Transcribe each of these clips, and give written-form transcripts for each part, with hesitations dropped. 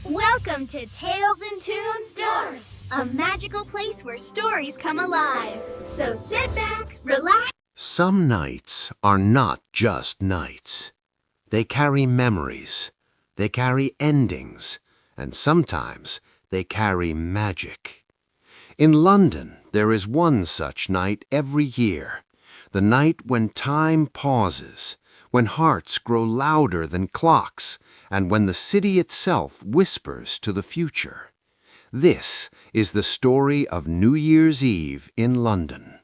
Welcome to Tales and Tunes Dark, a magical place where stories come alive. So sit back, relax. Some nights are not just nights. They carry memories, they carry endings, and sometimes they carry magic. In London, there is one such night every year, the night when time pauses, when hearts grow louder than clocks, and when the city itself whispers to the future. This is the story of New Year's Eve in London.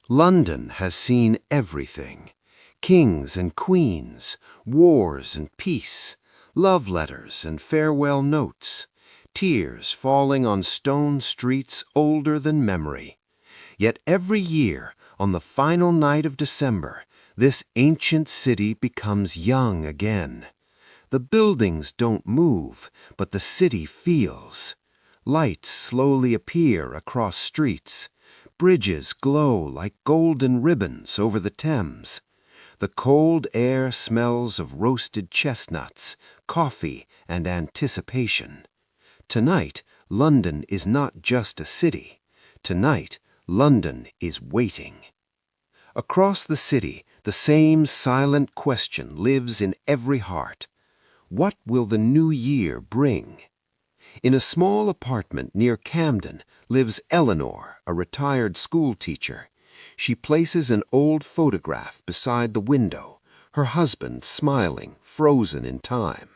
London has seen everything: kings and queens, wars and peace, love letters and farewell notes, tears falling on stone streets older than memory. Yet every year, on the final night of December, this ancient city becomes young again. The buildings don't move, but the city feels. Lights slowly appear across streets. Bridges glow like golden ribbons over the Thames. The cold air smells of roasted chestnuts, coffee, and anticipation. Tonight, London is not just a city. Tonight, London is waiting. Across the city, the same silent question lives in every heart. What will the new year bring? In a small apartment near Camden lives Eleanor, a retired school teacher. She places an old photograph beside the window, her husband smiling, frozen in time.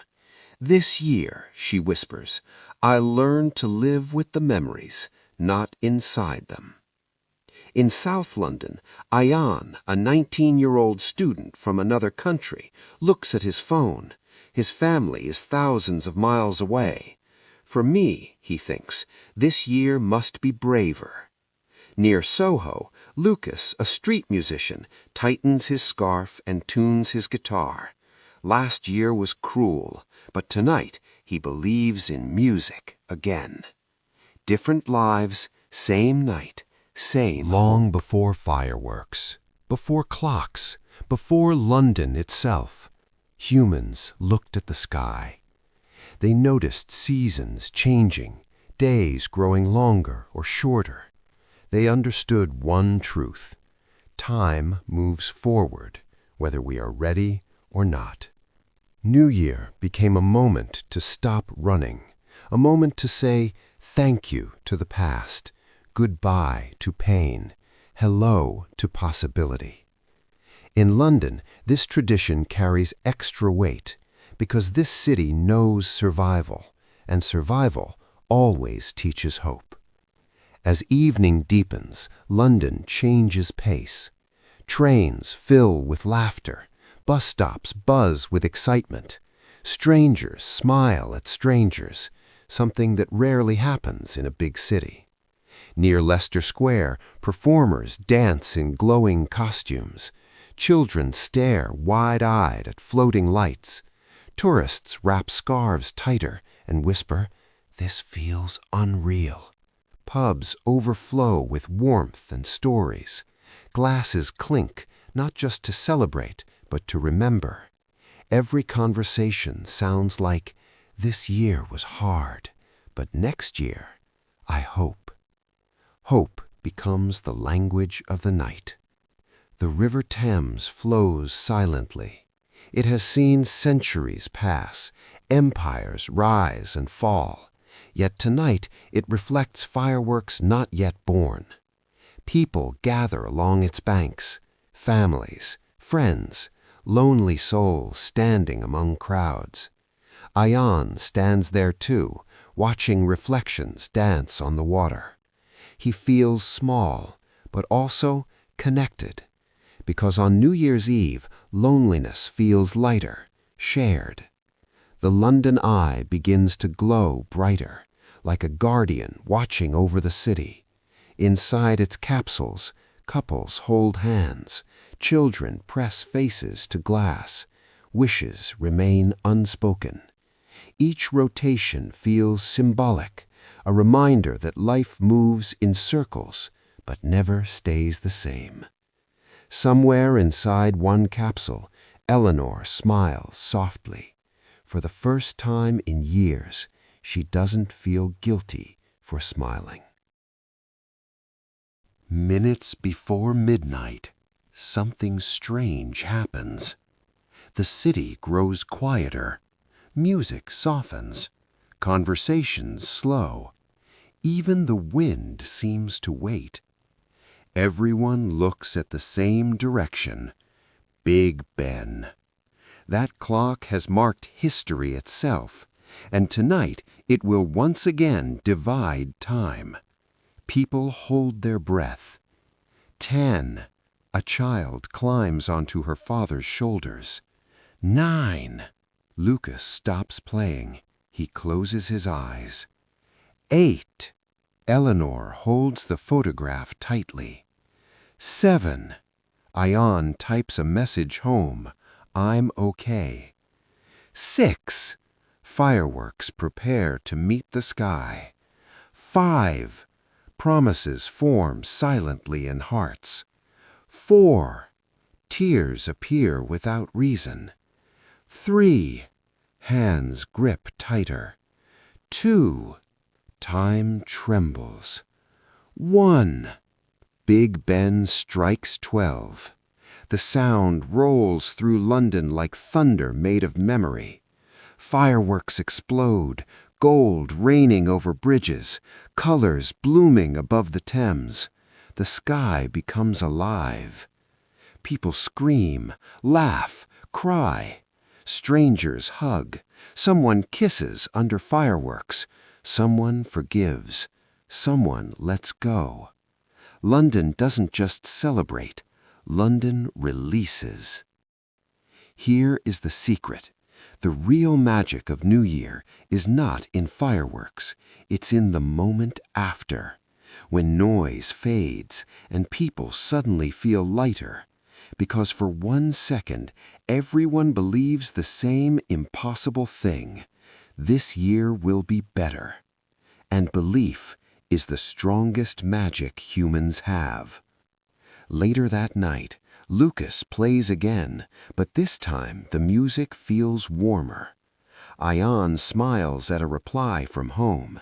"This year," she whispers, "I learned to live with the memories, not inside them." In South London, Ayan, a 19-year-old student from another country, looks at his phone. His family is thousands of miles away. For me, he thinks, this year must be braver. Near Soho, Lucas, a street musician, tightens his scarf and tunes his guitar. Last year was cruel, but tonight he believes in music again. Different lives, same night, same. Long before fireworks, before clocks, before London itself, humans looked at the sky. They noticed seasons changing, days growing longer or shorter. They understood one truth: time moves forward, whether we are ready or not. New Year became a moment to stop running, a moment to say thank you to the past, goodbye to pain, hello to possibility. In London, this tradition carries extra weight because this city knows survival, and survival always teaches hope. As evening deepens, London changes pace. Trains fill with laughter, bus stops buzz with excitement. Strangers smile at strangers, something that rarely happens in a big city. Near Leicester Square, performers dance in glowing costumes. Children stare wide-eyed at floating lights. Tourists wrap scarves tighter and whisper, "This feels unreal." Pubs overflow with warmth and stories. Glasses clink, not just to celebrate, but to remember. Every conversation sounds like, "This year was hard, but next year, I hope." Hope becomes the language of the night. The River Thames flows silently. It has seen centuries pass, empires rise and fall. Yet tonight it reflects fireworks not yet born. People gather along its banks, families, friends, lonely souls standing among crowds. Ayan stands there too, watching reflections dance on the water. He feels small, but also connected, because on New Year's Eve, loneliness feels lighter, shared. The London eye begins to glow brighter, like a guardian watching over the city. Inside its capsules, couples hold hands, children press faces to glass, wishes remain unspoken. Each rotation feels symbolic, a reminder that life moves in circles, but never stays the same. Somewhere inside one capsule, Eleanor smiles softly. For the first time in years, she doesn't feel guilty for smiling. Minutes before midnight, something strange happens. The city grows quieter, music softens, conversations slow. Even the wind seems to wait. Everyone looks at the same direction, Big Ben. That clock has marked history itself, and tonight it will once again divide time. People hold their breath. 10. A child climbs onto her father's shoulders. 9. Lucas stops playing. He closes his eyes. 8. Eleanor holds the photograph tightly. 7. Ion types a message home. I'm okay. 6. Fireworks prepare to meet the sky. 5. Promises form silently in hearts. 4. Tears appear without reason. 3. Hands grip tighter. 2. Time trembles. 1. Big Ben strikes 12. The sound rolls through London like thunder made of memory. Fireworks explode, gold raining over bridges, colors blooming above the Thames. The sky becomes alive. People scream, laugh, cry. Strangers hug. Someone kisses under fireworks. Someone forgives. Someone lets go. London doesn't just celebrate. London releases. Here is the secret. The real magic of New Year is not in fireworks. It's in the moment after, when noise fades and people suddenly feel lighter. Because for 1 second, everyone believes the same impossible thing. This year will be better. And belief is the strongest magic humans have. Later that night, Lucas plays again, but this time the music feels warmer. Ion smiles at a reply from home.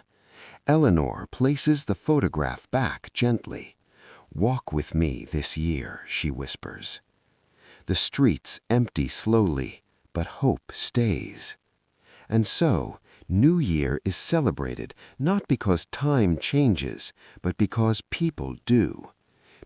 Eleanor places the photograph back gently. "Walk with me this year," she whispers. The streets empty slowly, but hope stays. And so, New Year is celebrated not because time changes, but because people do.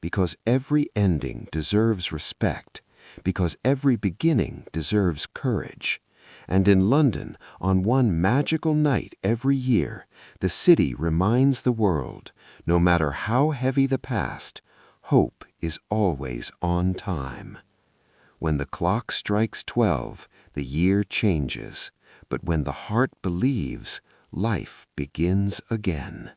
Because every ending deserves respect, because every beginning deserves courage. And in London, on one magical night every year, the city reminds the world, no matter how heavy the past, hope is always on time. When the clock strikes 12, the year changes, but when the heart believes, life begins again.